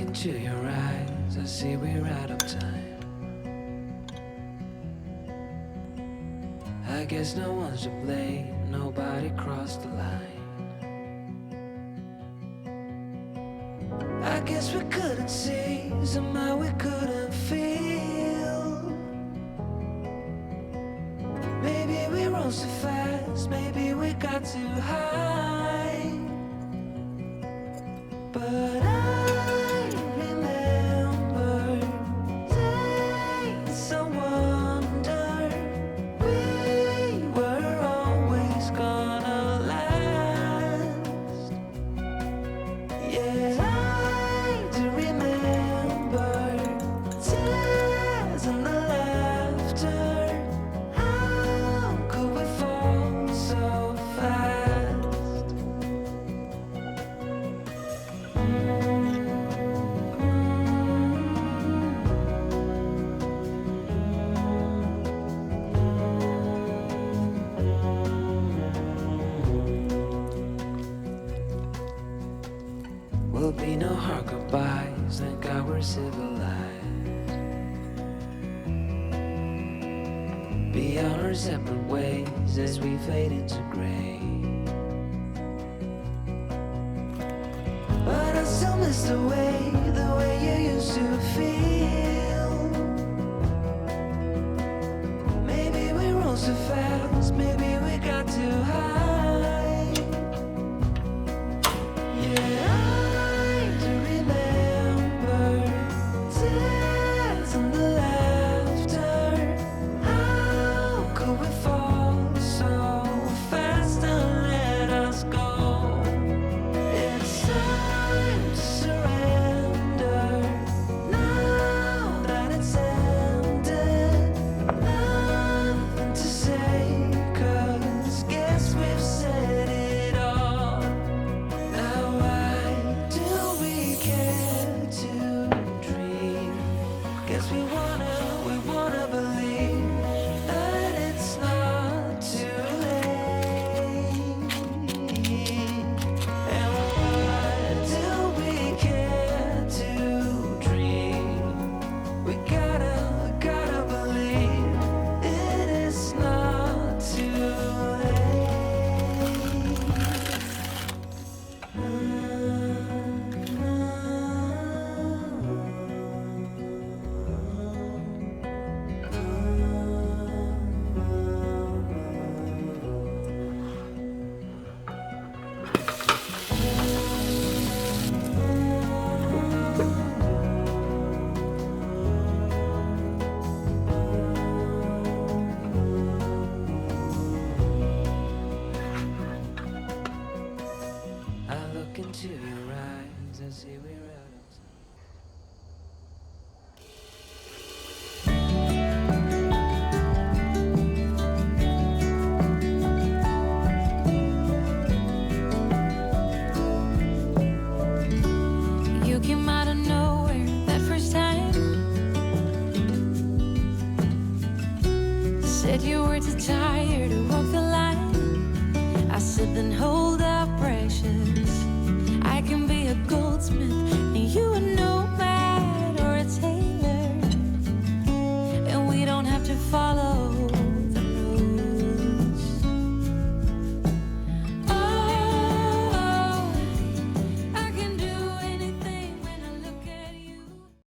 into your eyes, I see we're out of time. I guess no one's to blame, nobody crossed the line. I guess we couldn't see, somehow we couldn't feel. Maybe we rose too fast, maybe we got too high. But I remember days I wonder we were always gonna last. Yeah, I do remember tears and the laughter. How could we fall so fast? Will be no hard goodbyes, thank God we're civilized. Be on our separate ways as we fade into gray. But I still miss the way you used to feel. Maybe we rose too fast, maybe we got too high. Yeah, I do remember tears and the laughter. How could we fall so fast and let us go? It's time to surrender now that it's ended. Nothing to say, 'cause guess we've said it all. Now why do we care to dream? Guess we wanna believe that it's not too late. And why do we care to dream? We gotta believe it is not too I look into your eyes, I see we're out of time. You came out of nowhere that first time. Said you were too tired to walk the line. I said then hold